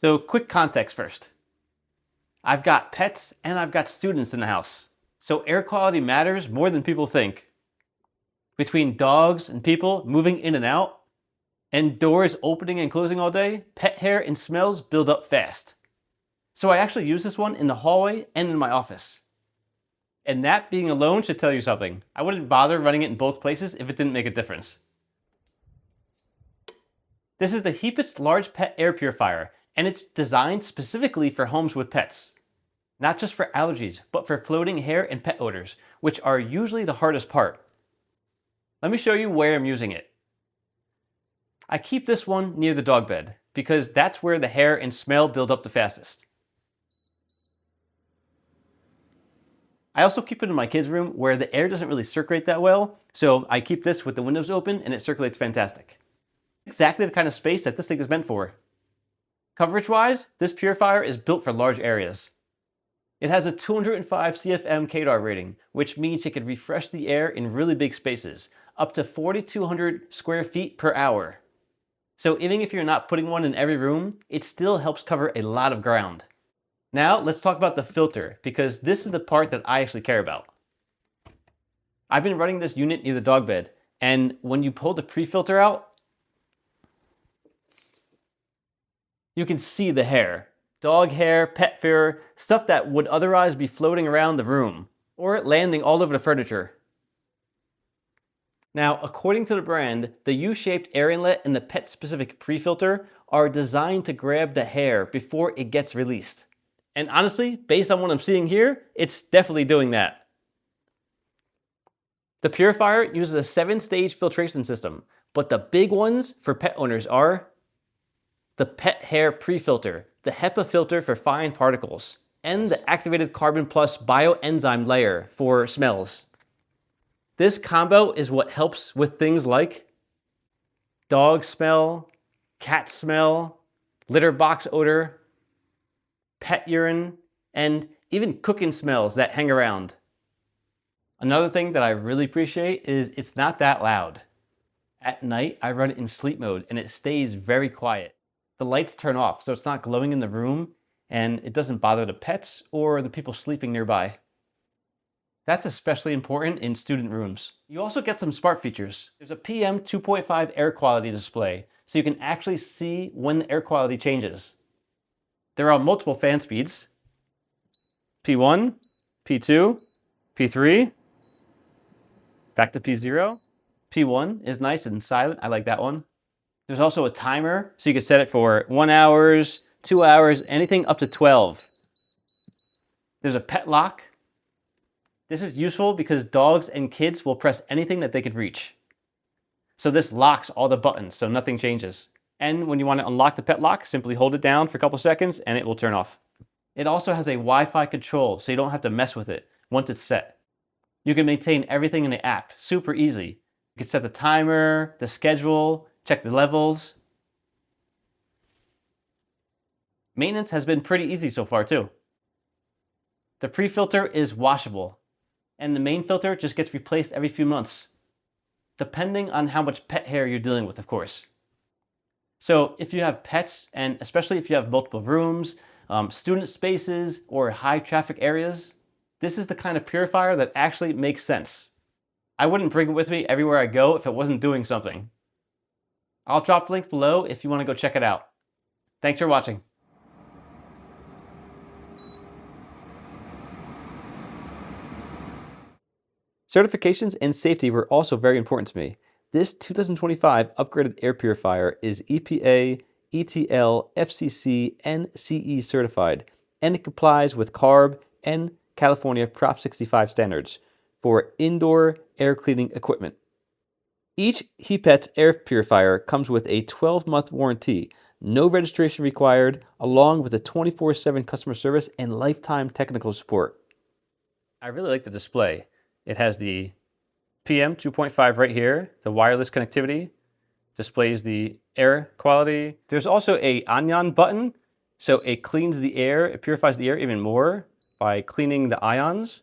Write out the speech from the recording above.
So quick context first. I've got pets and I've got students in the house. So air quality matters more than people think. Between dogs and people moving in and out, and doors opening and closing all day, pet hair and smells build up fast. So I actually use this one in the hallway and in my office. And that being alone should tell you something. I wouldn't bother running it in both places if it didn't make a difference. This is the HEAPETS Large Pet Air Purifier, and it's designed specifically for homes with pets. Not just for allergies, but for floating hair and pet odors, which are usually the hardest part. Let me show you where I'm using it. I keep this one near the dog bed, because that's where the hair and smell build up the fastest. I also keep it in my kids' room where the air doesn't really circulate that well, so I keep this with the windows open and it circulates fantastic. Exactly the kind of space that this thing is meant for. Coverage-wise, this purifier is built for large areas. It has a 205 CFM KDAR rating, which means it can refresh the air in really big spaces, up to 4,200 square feet per hour. So even if you're not putting one in every room, it still helps cover a lot of ground. Now let's talk about the filter, because this is the part that I actually care about. I've been running this unit near the dog bed, and when you pull the pre-filter out, you can see the hair. Dog hair, pet fur, stuff that would otherwise be floating around the room, or landing all over the furniture. Now, according to the brand, the U-shaped air inlet and the pet-specific pre-filter are designed to grab the hair before it gets released. And honestly, based on what I'm seeing here, it's definitely doing that. The purifier uses a 7-stage filtration system, but the big ones for pet owners are the pet hair pre-filter, the HEPA filter for fine particles, and the activated carbon plus bioenzyme layer for smells. This combo is what helps with things like dog smell, cat smell, litter box odor, pet urine, and even cooking smells that hang around. Another thing that I really appreciate is it's not that loud. At night, I run it in sleep mode and it stays very quiet. The lights turn off, so it's not glowing in the room and it doesn't bother the pets or the people sleeping nearby. That's especially important in student rooms. You also get some smart features. There's a PM 2.5 air quality display, so you can actually see when the air quality changes. There are multiple fan speeds. P1, P2, P3, back to P0. P1 is nice and silent, I like that one. There's also a timer, so you can set it for 1 hour, 2 hours, anything up to 12. There's a pet lock. This is useful because dogs and kids will press anything that they could reach. So this locks all the buttons, so nothing changes. And when you want to unlock the pet lock, simply hold it down for a couple seconds and it will turn off. It also has a Wi-Fi control, so you don't have to mess with it once it's set. You can maintain everything in the app, super easy. You can set the timer, the schedule, check the levels. Maintenance has been pretty easy so far too. The pre-filter is washable, and the main filter just gets replaced every few months, depending on how much pet hair you're dealing with, of course. So if you have pets, and especially if you have multiple rooms, student spaces, or high traffic areas, this is the kind of purifier that actually makes sense. I wouldn't bring it with me everywhere I go if it wasn't doing something. I'll drop a link below if you want to go check it out. Thanks for watching. Certifications and safety were also very important to me. This 2025 upgraded air purifier is EPA, ETL, FCC, and CE certified, and it complies with CARB and California Prop 65 standards for indoor air cleaning equipment. Each HEAPETS air purifier comes with a 12-month warranty, no registration required, along with a 24/7 customer service and lifetime technical support. I really like the display. It has the PM 2.5 right here, the wireless connectivity, displays the air quality. There's also a anion button, so it cleans the air, it purifies the air even more by cleaning the ions.